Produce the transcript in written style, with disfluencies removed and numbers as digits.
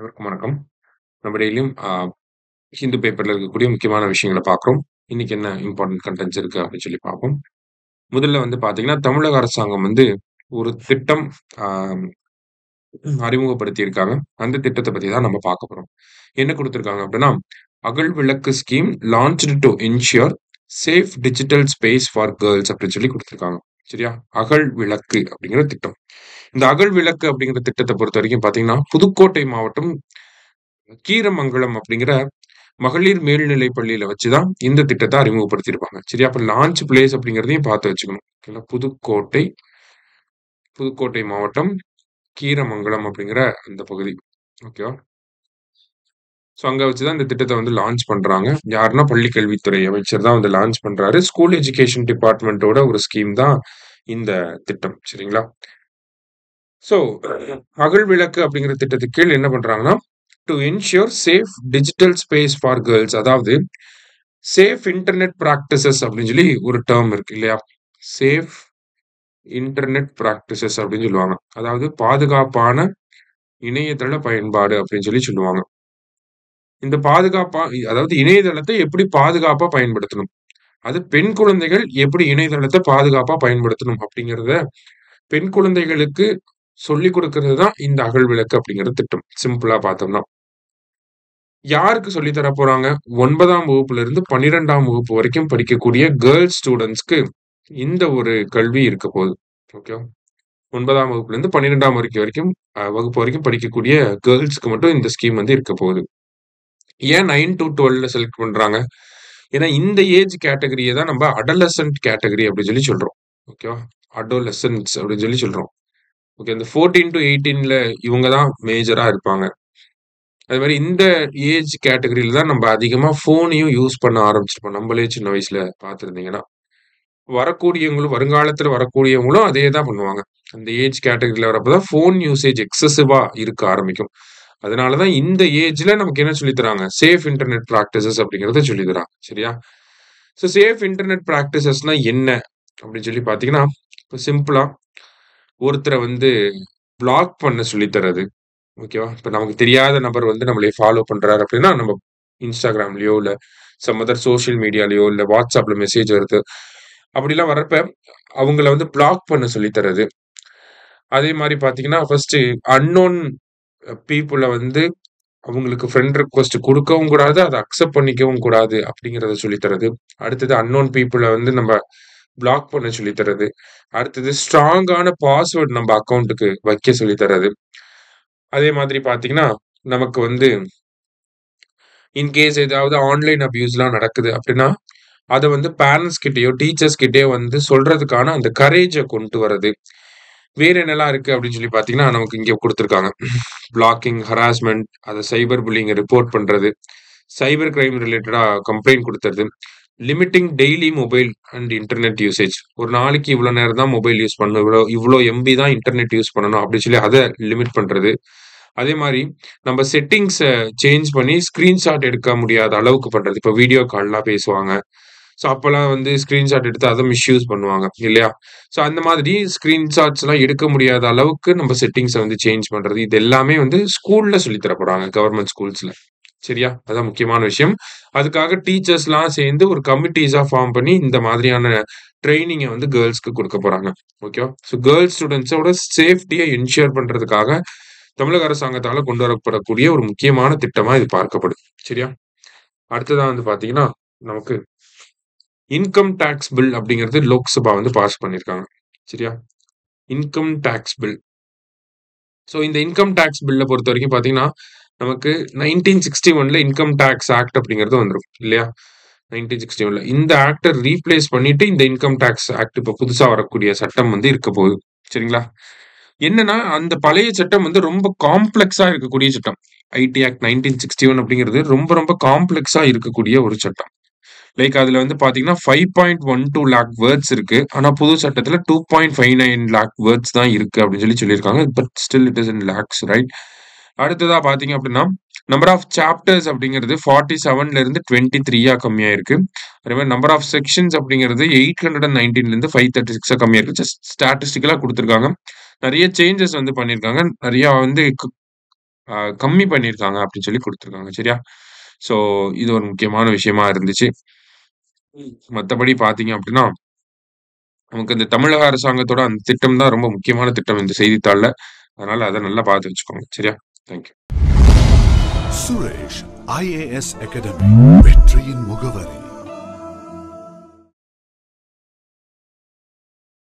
அனைவருக்கும் வணக்கம். நம்ம டெய்லியும் ஹிந்து பேப்பர்ல இருக்கக்கூடிய முக்கியமான விஷயங்கள பார்க்குறோம். இன்னைக்கு என்ன இம்பார்ட்டன்ட் கன்டென்ட்ஸ் இருக்கு அப்படின்னு சொல்லி பார்ப்போம். முதல்ல வந்து பார்த்தீங்கன்னா, தமிழக அரசாங்கம் வந்து ஒரு திட்டம் அ அறிமுகப்படுத்தியிருக்காங்க. அந்த திட்டத்த பத்தி தான் நம்ம பார்க்க போறோம். என்ன குடுத்திருக்காங்க அப்படின்னா, "Agal Vilakku scheme launched to ensure safe digital space for girls" அப்படின்னு சொல்லி குடுத்திருக்காங்க. சரியா? அகல் விளக்கு அப்படிங்கிற திட்டம். இந்த அகல் விளக்கு அப்படிங்கிற திட்டத்த பொறுத்தவரைக்கும் பார்த்தீங்கன்னா, புதுக்கோட்டை மாவட்டம் கீரமங்கலம் அப்படிங்கிற மகளிர் மேல்நிலைப் பள்ளியில வச்சு தான் இந்த திட்டத்த அறிமுகப்படுத்தியிருப்பாங்க. சரியா? அப்ப லான்ச் பிளேஸ் அப்படிங்கிறதையும் பார்த்து வச்சுக்கணும். ஓகேங்களா? புதுக்கோட்டை மாவட்டம் கீரமங்கலம் அப்படிங்கிற அந்த பகுதி. ஓகேவா? ஸோ அங்க வச்சு தான் இந்த திட்டத்த வந்து லான்ச் பண்றாங்க. யாருன்னா பள்ளிக் கல்வித்துறை அமைச்சர் தான் வந்து லான்ச் பண்றாரு. ஸ்கூல் எஜுகேஷன் டிபார்ட்மென்ட்டோட ஒரு ஸ்கீம் தான் இந்த திட்டம். சரிங்களா? ஸோ அகல் விளக்கு அப்படிங்கிற திட்டத்துக்கு கீழ் என்ன பண்றாங்கன்னா, to ensure safe digital space for girls, அதாவது சேஃப் இன்டர்நெட் பிராக்டிசஸ் அப்படின்னு சொல்லி ஒரு டெர்ம் இருக்கு இல்லையா? சேஃப் இன்டர்நெட் பிராக்டிசஸ் அப்படின்னு சொல்லுவாங்க. அதாவது பாதுகாப்பான இணையதள பயன்பாடு அப்படின்னு சொல்லி சொல்லுவாங்க. இந்த அதாவது இணையதளத்தை எப்படி பாதுகாப்பா பயன்படுத்தணும்? அது பெண் குழந்தைகள் எப்படி இணையதளத்த பாதுகாப்பா பயன்படுத்தணும் அப்படிங்கிறத பெண் குழந்தைகளுக்கு சொல்லிக் குடுக்கிறது தான் இந்த அகல் விளக்கு அப்படிங்கிற திட்டம். சிம்பிளா பார்த்தோம்னா. யாருக்கு சொல்லி தர போறாங்க? 9ஆம் வகுப்புல இருந்து 12ஆம் வகுப்பு வரைக்கும் படிக்கக்கூடிய கேர்ல்ஸ் ஸ்டூடண்ட்ஸ்க்கு இந்த ஒரு கல்வி இருக்க போகுது. ஓகேவா? 9ஆம் வகுப்புலேருந்து 12ஆம் வகுப்பு வரைக்கும் படிக்கக்கூடிய கேர்ல்ஸ்க்கு மட்டும் இந்த ஸ்கீம் வந்து இருக்க போகுது. ஏன் 9 டூ 12ல செலக்ட் பண்றாங்க? ஏன்னா இந்த ஏஜ் கேட்டகரிய தான் நம்ம அடலசன்ட் கேட்டகரி அப்படின்னு சொல்லி சொல்றோம். ஓகேவா? அடோலசன்ட்ஸ் அப்படின்னு சொல்லி சொல்றோம். ஓகே. இந்த 14 டூ 18ல இவங்க தான் மேஜரா இருப்பாங்க. அது மாரி இந்த ஏஜ் கேட்டகரியில தான் நம்ம அதிகமா ஃபோனையும் யூஸ் பண்ண ஆரம்பிச்சிருப்போம். நம்மளே சின்ன வயசுல பார்த்திருந்தீங்கன்னா. வருங்காலத்துல வரக்கூடியவங்களும் அதே தான் பண்ணுவாங்க. அந்த ஏஜ் கேட்டகரில வரப்ப தான் ஃபோன் யூசேஜ் எக்ஸசிவா இருக்க ஆரம்பிக்கும். அதனால தான் இந்த ஏஜ்ல நமக்கு என்ன சொல்லி தராங்க? சேஃப் இன்டர்நெட் பிராக்டிசஸ் அப்படிங்கிறத சொல்லி தராங்க. சரியா? ஸோ சேஃப் இன்டர்நெட் பிராக்டிசஸ்னா என்ன? அப்படின்னு சொல்லி பார்த்தீங்கன்னா, இப்ப சிம்பிளா ஒருத்தர வந்து பிளாக் பண்ண சொல்லி தர்றது. ஓகேவா? இப்ப நமக்கு தெரியாத நபர் வந்து நம்மளய ஃபாலோ பண்றாரு அப்படின்னா, நம்ம Instagramலயோ, இல்ல சம் அதர் சோசியல் மீடியாலயோ, இல்ல WhatsAppல மெசேஜ் வருது. அப்படிலாம் வர்றப்ப, அவங்கள வந்து பிளாக் பண்ண சொல்லி தர்றது. அதே மாரி பார்த்தீங்கன்னா, ஃபர்ஸ்ட்டு அன்னோன் பீப்பிள வந்து அவங்களுக்கு ஃப்ரெண்ட் ரிக்வெஸ்ட் குடுக்கவும் கூடாது, அத அக்செப்ட் பண்ணிக்கவும் கூடாது அப்படிங்கிறத சொல்லி தர்றது. அடுத்தது அன்னோன் பீப்பிள வந்து நம்ம பிளாக் பண்ண சொல்லி தர்றது. அடுத்தது ஸ்ட்ராங்கான பாஸ்வேர்ட் நம்ம அக்கவுண்ட்க்கு வைக்க சொல்லி தர்றது. அதே மாதிரி பார்த்தீங்கன்னா, நமக்கு வந்து இன்கேஸ் ஏதாவது ஆன்லைன் அப்யூஸ்லாம் நடக்குது அப்படின்னா, அத வந்து பேரன்ட்ஸ் கிட்டயோ, டீச்சர்ஸ் கிட்டயோ வந்து சொல்றதுக்கான அந்த கரேஜ கொண்டு வரது. வேற என்னலாம் இருக்கு அப்படின்னு சொல்லி பார்த்தீங்கன்னா, நமக்கு இங்க குடுத்துருக்காங்க. பிளாக்கிங், ஹராஸ்மென்ட், அத சைபர் புல்லிங்க ரிப்போர்ட் பண்றது, சைபர் கிரைம் ரிலேட்டடா கம்ப்ளைண்ட் குடுத்தறது, limiting daily mobile and internet usage. ஒரு நாளைக்கு இவ்வளோ நேரம் தான் மொபைல் யூஸ் பண்ணணும். இவ்வளோ எம்பி தான் இன்டர்நெட் யூஸ் பண்ணணும் அப்படின்னு சொல்லி அத லிமிட் பண்றது. அதே மாரி நம்ம செட்டிங்ஸ சேஞ்ச் பண்ணி ஸ்கிரீன்ஷாட் எடுக்க முடியாத அளவுக்கு பண்றது. இப்ப வீடியோ கால்லாம் பேசுவாங்க. ஸோ அப்பலாம் வந்து ஸ்கிரீன்ஷாட் எடுத்து அத மிஸ்யூஸ் பண்ணுவாங்க இல்லையா? ஸோ அந்த மாதிரி ஸ்கிரீன்ஷாட்ஸ்லாம் எடுக்க முடியாத அளவுக்கு நம்ம செட்டிங்ஸ வந்து சேஞ்ச் பண்றது. இது எல்லாமே வந்து ஸ்கூல்ல சொல்லி தர போறாங்க. கவர்ன்மென்ட் ஸ்கூல்ஸ்ல. சரியா? அதான் முக்கியமான விஷயம். அதுக்காக டீச்சர்ஸ்லாம் சேர்ந்து ஒரு கமிட்டீஸா ஃபார்ம் பண்ணி இந்த மாதிரியான ட்ரெய்னிங்க வந்து கேர்ல்ஸ்க்கு குடுக்க போறாங்க. ஓகேவா? ஸோ கேர்ல்ஸ் ஸ்டூடண்ட்ஸோட சேஃப்டிய என்ஷூர் பண்றதுக்காக தமிழக அரசாங்கத்தால கொண்டு வரப்படக்கூடிய ஒரு முக்கியமான திட்டமா இது பார்க்கப்படுது. சரியா? அடுத்ததா வந்து பார்த்தீங்கன்னா, நமக்கு இன்கம் டாக்ஸ் பில் அப்படிங்கிறது லோக்சபா வந்து பாஸ் பண்ணியிருக்காங்க. சரியா? Income tax bill. ஸோ இந்த இன்கம் டாக்ஸ் பில்ல பொறுத்தவரைக்கும் பார்த்தீங்கன்னா, நமக்கு 1961ல இன்கம் டாக்ஸ் ஆக்ட் அப்படிங்கிறது வந்துரும். இல்லையா? 1961ல. இந்த ஆக்ட்ட ரீப்ளேஸ் பண்ணிட்டு இந்த இன்கம் டாக்ஸ் ஆக்ட் இப்ப புதுசா வரக்கூடிய சட்டம் வந்து இருக்க போகுது. சரிங்களா? என்னன்னா, அந்த பழைய சட்டம் வந்து ரொம்ப காம்ப்ளக்ஸா இருக்கக்கூடிய சட்டம். ஐடி ஆக்ட் 1961 அப்படிங்கிறது ரொம்ப ரொம்ப காம்ப்ளக்ஸா இருக்கக்கூடிய ஒரு சட்டம். லைக் அதுல வந்து பாத்தீங்கன்னா 5.12 லேக் வேர்ட்ஸ் இருக்கு. ஆனா புது சட்டத்துல 2.59 லேக் வேர்ட்ஸ் தான் இருக்கு அப்படின்னு சொல்லி சொல்லியிருக்காங்க. But still it is in lakhs right. அடுத்ததா பாத்தீங்க அப்படின்னா, நம்பர் ஆஃப் சாப்டர்ஸ் அப்படிங்கிறது 47ல இருந்து 23 கம்மியாயிருக்கு. அதே மாரி நம்பர் ஆஃப் செக்ஷன்ஸ் அப்படிங்கிறது 819ல இருந்து 536 கம்மியாயிருக்கு. ஜஸ்ட் ஸ்டாட்டிஸ்டிக்கலா குடுத்திருக்காங்க. நெறைய சேஞ்சஸ் வந்து பண்ணியிருக்காங்க. நெறைய வந்து கம்மி பண்ணியிருக்காங்க அப்படின்னு சொல்லி குடுத்துருக்காங்க. சரியா? ஸோ இது ஒரு முக்கியமான விஷயமா இருந்துச்சு. மத்தபடி பார்த்தீங்க அப்படின்னா, நமக்கு இந்த தமிழக அரசாங்கத்தோட அந்த திட்டம் தான் ரொம்ப முக்கியமான திட்டம் இந்த செய்தித்தாள்ல. அதனால அத நல்லா பார்த்து வச்சுக்கோங்க. சரியா? Thank you. Suresh IAS academy வெற்றியின் முகவரி.